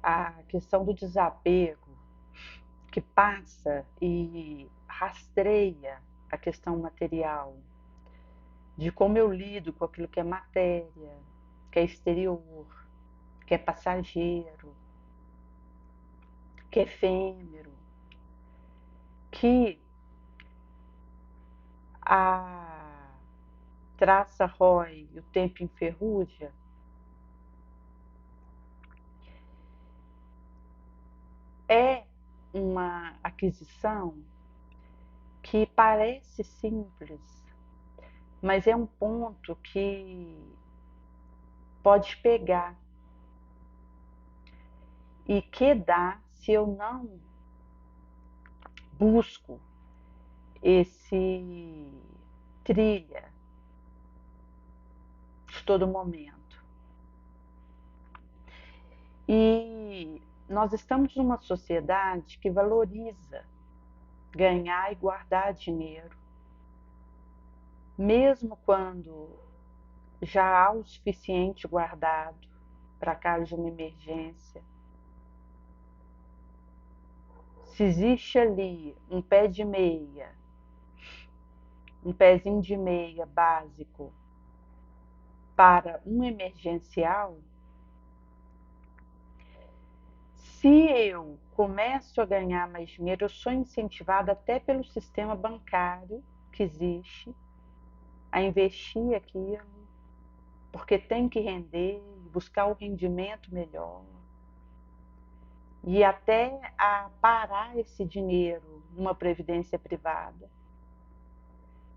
a questão do desapego que passa e rastreia a questão material, de como eu lido com aquilo que é matéria, que é exterior, que é passageiro, que é efêmero, que a traça rói e o tempo enferruja, é uma aquisição que parece simples, mas é um ponto que pode pegar e que dá se eu não busco esse trilha de todo momento. E nós estamos numa sociedade que valoriza ganhar e guardar dinheiro, mesmo quando já há o suficiente guardado para caso de uma emergência. Se existe ali um pé de meia, um pezinho de meia básico para um emergencial, se eu começo a ganhar mais dinheiro, eu sou incentivada até pelo sistema bancário que existe a investir aquilo, porque tem que render, buscar o rendimento melhor. E até a parar esse dinheiro numa previdência privada.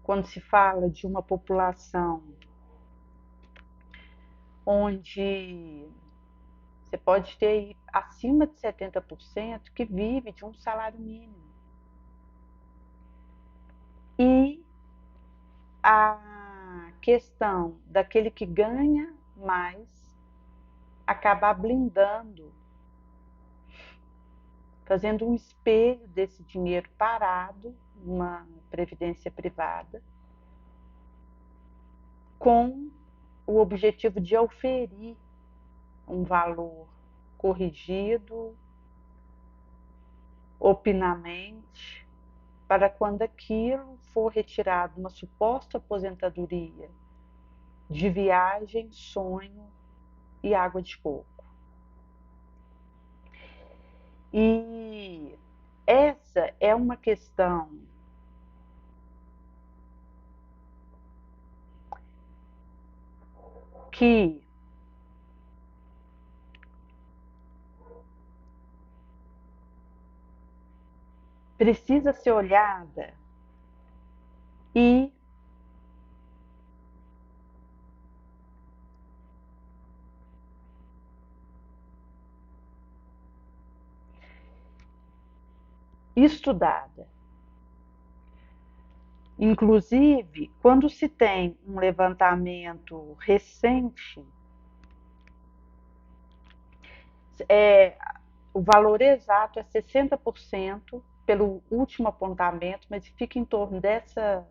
Quando se fala de uma população onde você pode ter acima de 70% que vive de um salário mínimo. E a questão daquele que ganha mais acabar blindando, fazendo um espelho desse dinheiro parado, numa previdência privada, com o objetivo de oferir um valor corrigido, opinamente, para quando aquilo for retirado uma suposta aposentadoria de viagem, sonho e água de coco. E essa é uma questão que precisa ser olhada e estudada. Inclusive, quando se tem um levantamento recente, o valor exato é 60% pelo último apontamento, mas fica em torno dessa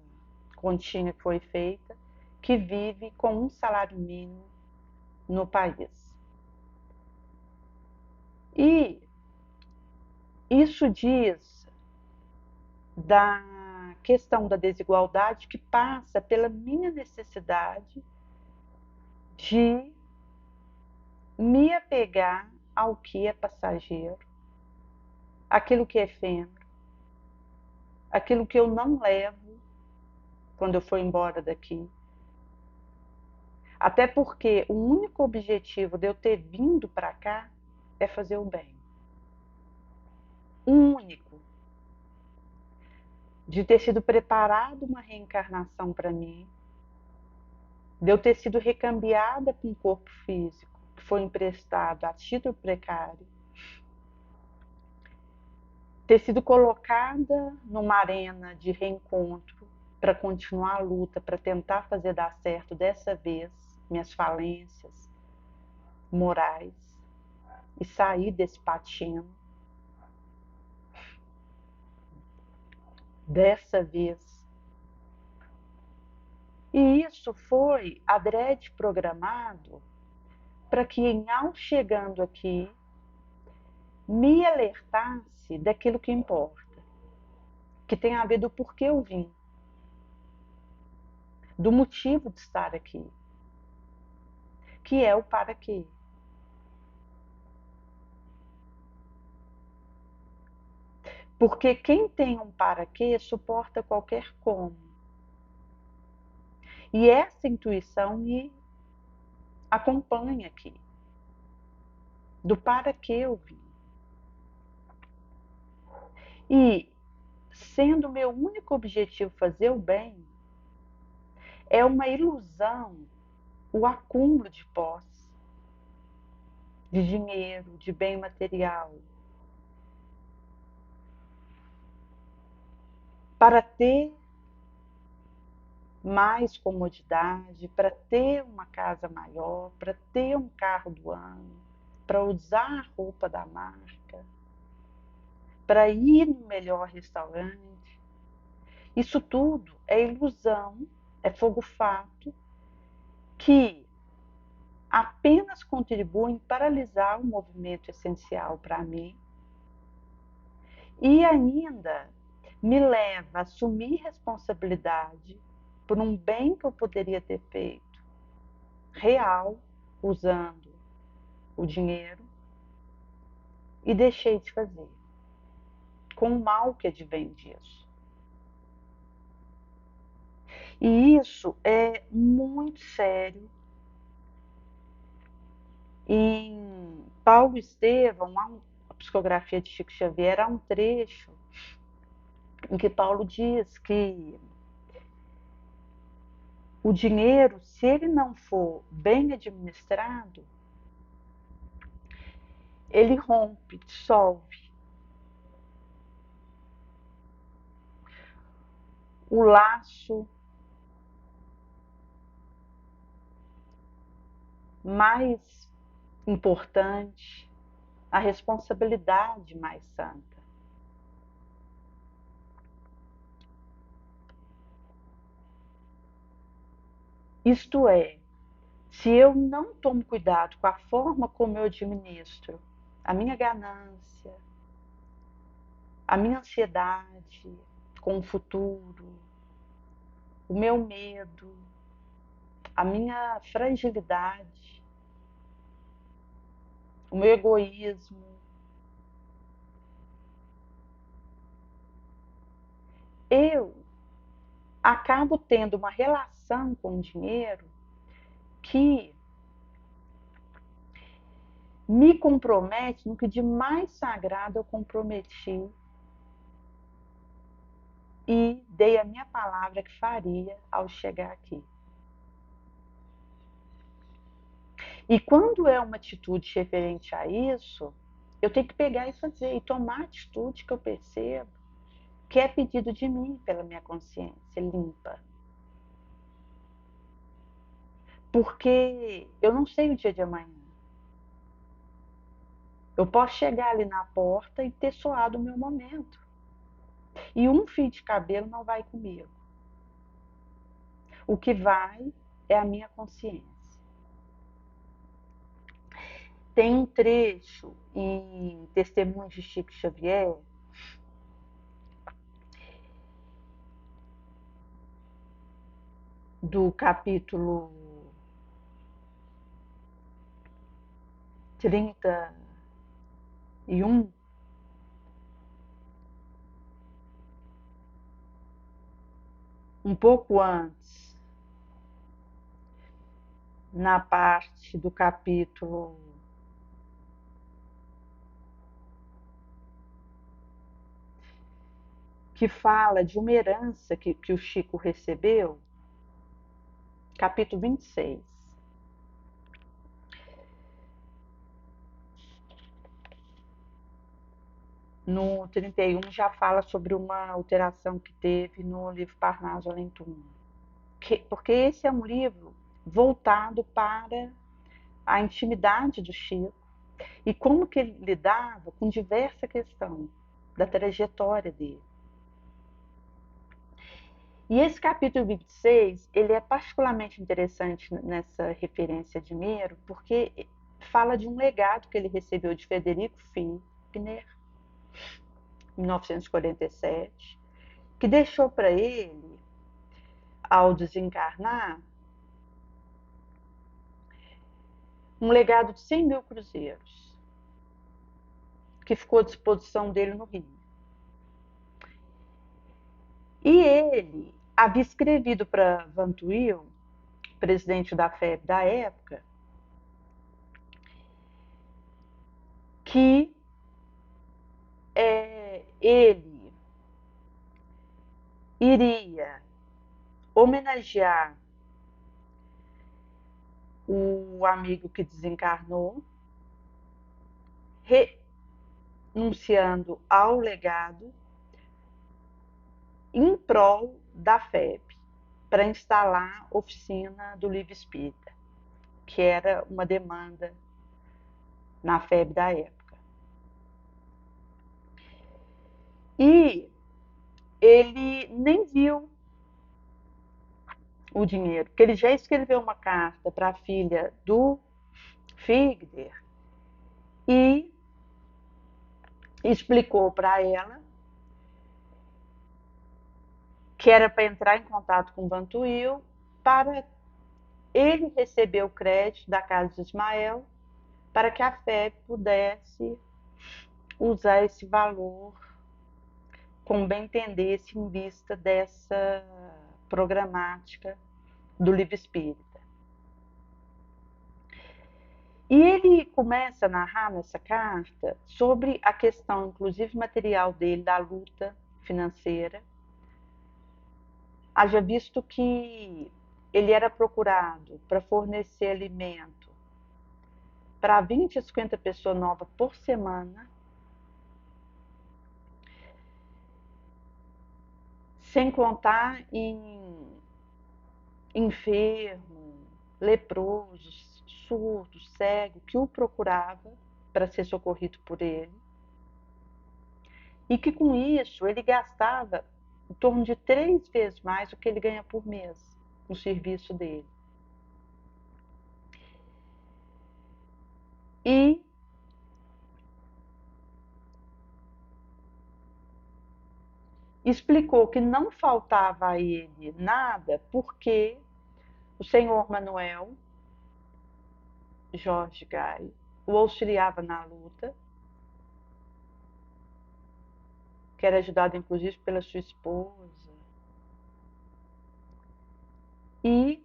continha que foi feita, que vive com um salário mínimo no país. E isso diz da questão da desigualdade que passa pela minha necessidade de me apegar ao que é passageiro, aquilo que é efêmero, aquilo que eu não levo quando eu for embora daqui. Até porque o único objetivo de eu ter vindo para cá é fazer o bem. O único. De ter sido preparado uma reencarnação para mim, de eu ter sido recambiada com um corpo físico que foi emprestado a título precário, ter sido colocada numa arena de reencontro para continuar a luta, para tentar fazer dar certo dessa vez minhas falências morais e sair desse patinho. Dessa vez. E isso foi adrede programado para que, ao chegando aqui, me alertasse daquilo que importa, que tem a ver do porquê eu vim, do motivo de estar aqui, que é o para quê. Porque quem tem um para quê suporta qualquer como. E essa intuição me acompanha aqui, do para que eu vim. E, sendo meu único objetivo fazer o bem, é uma ilusão o acúmulo de posse, de dinheiro, de bem material, para ter mais comodidade, para ter uma casa maior, para ter um carro do ano, para usar a roupa da marca, para ir no melhor restaurante. Isso tudo é ilusão, é fogo-fato, que apenas contribuem para paralisar o movimento essencial para mim e ainda me leva a assumir responsabilidade por um bem que eu poderia ter feito real, usando o dinheiro, e deixei de fazer, com o mal que advém disso. E isso é muito sério. Em Paulo Estevão, a psicografia de Chico Xavier, há um trecho em que Paulo diz que o dinheiro, se ele não for bem administrado, ele rompe, dissolve. O laço mais importante, a responsabilidade mais santa. Isto é, se eu não tomo cuidado com a forma como eu administro a minha ganância, a minha ansiedade com o futuro, o meu medo, a minha fragilidade, o meu egoísmo, eu acabo tendo uma relação com o dinheiro que me compromete no que de mais sagrado eu comprometi e dei a minha palavra que faria ao chegar aqui. E quando é uma atitude referente a isso, eu tenho que pegar e fazer, e tomar a atitude que eu percebo que é pedido de mim pela minha consciência limpa. Porque eu não sei o dia de amanhã. Eu posso chegar ali na porta e ter soado o meu momento. E um fio de cabelo não vai comigo. O que vai é a minha consciência. Tem um trecho em Testemunhos de Chico Xavier do capítulo 31, um pouco antes, na parte do capítulo que fala de uma herança que o Chico recebeu, capítulo 26. No 31 já fala sobre uma alteração que teve no livro Parnaso Além Túmulo. Porque esse é um livro voltado para a intimidade do Chico e como que ele lidava com diversa questão da trajetória dele. E esse capítulo 26, ele é particularmente interessante nessa referência a dinheiro, porque fala de um legado que ele recebeu de Frederico Fils, em 1947, que deixou para ele, ao desencarnar, um legado de 100 mil cruzeiros, que ficou à disposição dele no Rio. E ele havia escrevido para Vantuil, presidente da FEB da época, que ele iria homenagear o amigo que desencarnou, renunciando ao legado em prol da FEB, para instalar a oficina do livro espírita, que era uma demanda na FEB da época. E ele nem viu o dinheiro, porque ele já escreveu uma carta para a filha do Figner e explicou para ela que era para entrar em contato com o Vantuil para ele receber o crédito da casa de Ismael para que a FEB pudesse usar esse valor como bem entendesse em vista dessa programática do livro espírita. E ele começa a narrar nessa carta sobre a questão, inclusive material dele, da luta financeira. Haja visto que ele era procurado para fornecer alimento para 20 a 50 pessoas novas por semana, sem contar em enfermo, leprosos, surdo, cego, que o procurava para ser socorrido por ele. E que com isso ele gastava em torno de 3 vezes mais do que ele ganha por mês no serviço dele. E explicou que não faltava a ele nada porque o senhor Manuel Jorge Gai o auxiliava na luta, que era ajudado inclusive pela sua esposa, e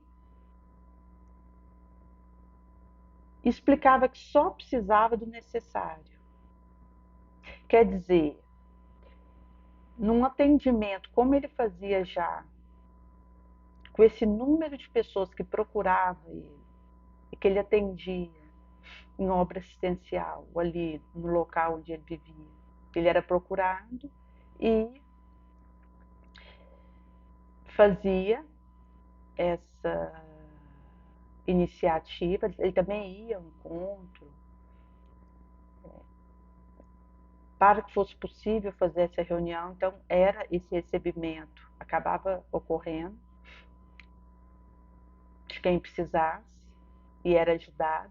explicava que só precisava do necessário. Quer dizer, num atendimento como ele fazia já, com esse número de pessoas que procuravam ele e que ele atendia em obra assistencial, ali no local onde ele vivia, ele era procurado e fazia essa iniciativa. Ele também ia ao encontro, para que fosse possível fazer essa reunião. Então era esse recebimento, acabava ocorrendo de quem precisasse e era ajudado.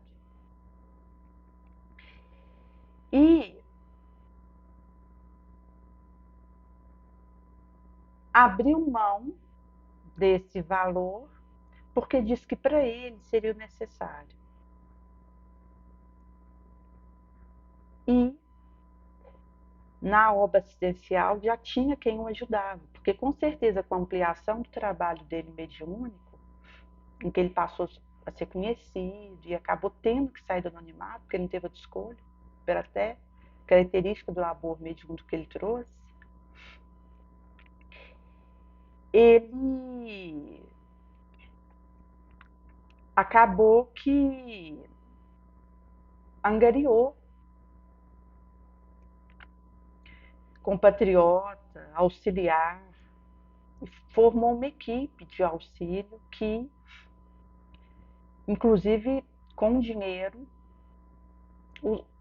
E abriu mão desse valor porque disse que para ele seria o necessário. E na obra assistencial já tinha quem o ajudava, porque com certeza com a ampliação do trabalho dele mediúnico, em que ele passou a ser conhecido e acabou tendo que sair do anonimato, porque não teve outra escolha, pela até característica do labor mediúnico que ele trouxe, ele acabou que angariou compatriota, auxiliar, e formou uma equipe de auxílio que, inclusive com dinheiro,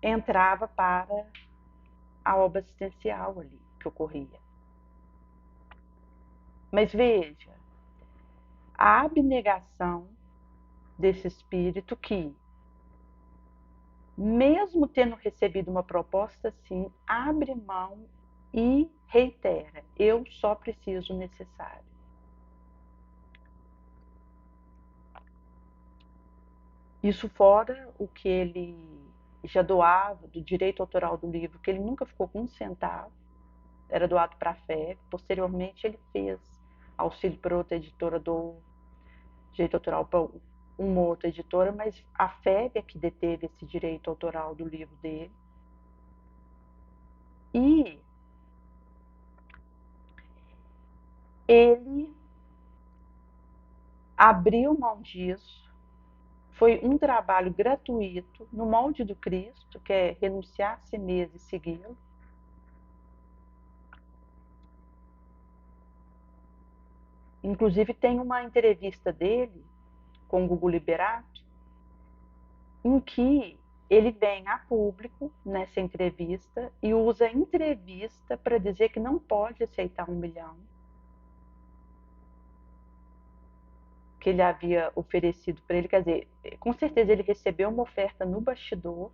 entrava para a obra assistencial ali que ocorria. Mas veja, a abnegação desse espírito que mesmo tendo recebido uma proposta assim, abre mão e reitera: eu só preciso o necessário. Isso fora o que ele já doava do direito autoral do livro, que ele nunca ficou com um centavo, era doado para a FEB. Posteriormente, ele fez auxílio para outra editora do direito autoral para uma outra editora, mas a FEB é que deteve esse direito autoral do livro dele. E ele abriu mão disso. Foi um trabalho gratuito, no molde do Cristo, que é renunciar a si mesmo e segui-lo. Inclusive, tem uma entrevista dele com o Gugu Liberato, em que ele vem a público nessa entrevista e usa a entrevista para dizer que não pode aceitar 1 milhão que ele havia oferecido para ele. Quer dizer, com certeza ele recebeu uma oferta no bastidor,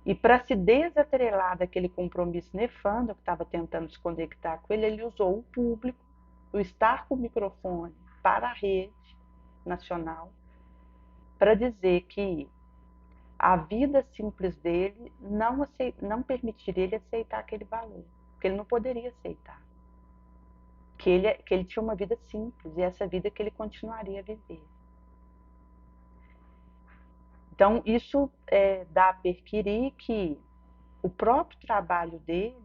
e para se desatrelar daquele compromisso nefando que estava tentando se conectar com ele, ele usou o público, o estar com o microfone para a rede nacional, para dizer que a vida simples dele não permitiria ele aceitar aquele valor, que ele não poderia aceitar. Que ele tinha uma vida simples, e essa vida que ele continuaria a viver. Então, isso dá a perquirir que o próprio trabalho dele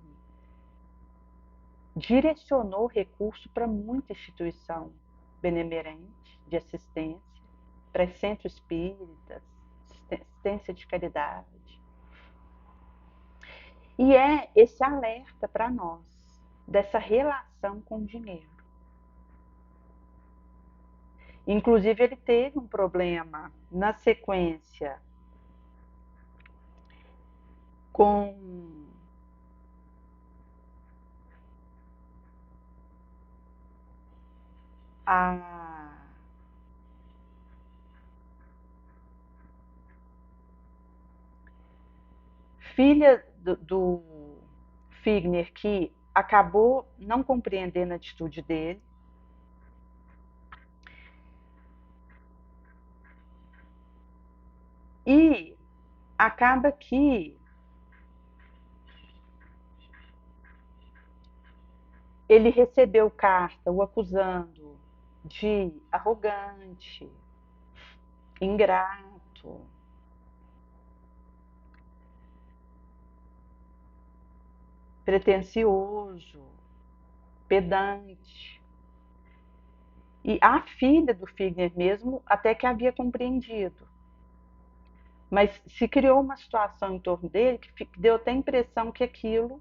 direcionou recurso para muita instituição benemerente de assistência, para centros espíritas, assistência de caridade. E é esse alerta para nós dessa relação com o dinheiro. Inclusive, ele teve um problema na sequência com a filha do Figner, que acabou não compreendendo a atitude dele. E acaba que ele recebeu carta o acusando de arrogante, ingrato, pretensioso, pedante. E a filha do Figner mesmo até que havia compreendido. Mas se criou uma situação em torno dele que deu até a impressão que aquilo,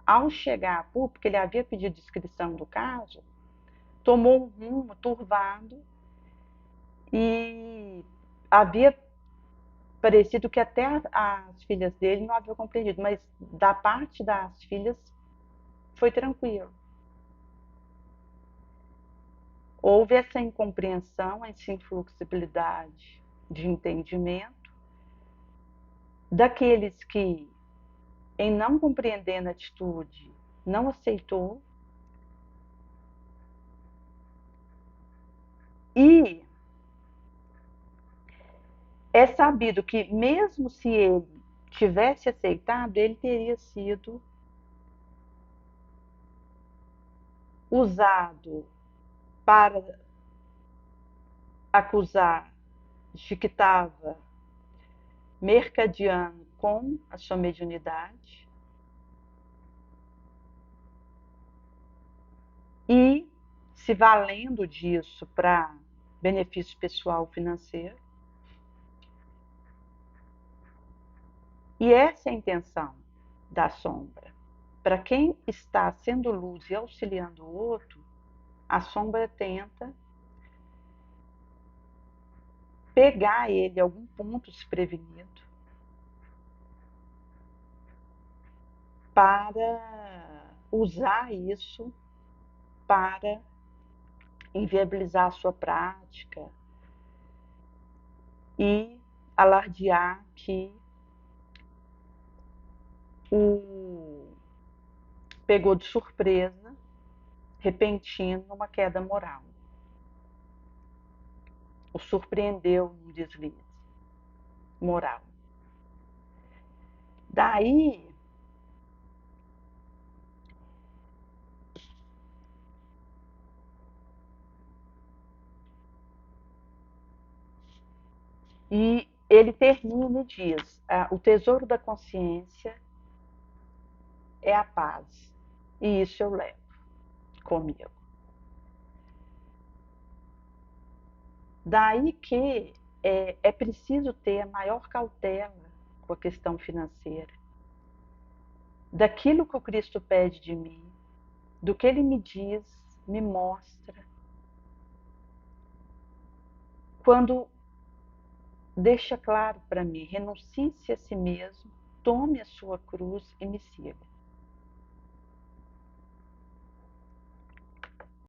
ao chegar a público, porque ele havia pedido descrição do caso, tomou um rumo turvado e havia parecido que até as filhas dele não haviam compreendido, mas da parte das filhas foi tranquilo. Houve essa incompreensão, essa inflexibilidade de entendimento daqueles que, em não compreendendo a atitude, não aceitou. E é sabido que, mesmo se ele tivesse aceitado, ele teria sido usado para acusar de que estava mercadeando com a sua mediunidade e se valendo disso para benefício pessoal financeiro. E essa é a intenção da sombra. Para quem está sendo luz e auxiliando o outro, a sombra tenta pegar ele a algum ponto desprevenido para usar isso para inviabilizar a sua prática e alardear que o pegou de surpresa, repentino, uma queda moral. O surpreendeu num deslize moral. Daí, e ele termina e diz: o tesouro da consciência é a paz, e isso eu levo comigo. Daí que é preciso ter a maior cautela com a questão financeira, daquilo que o Cristo pede de mim, do que ele me diz, me mostra, quando deixa claro para mim: renuncie-se a si mesmo, tome a sua cruz e me siga.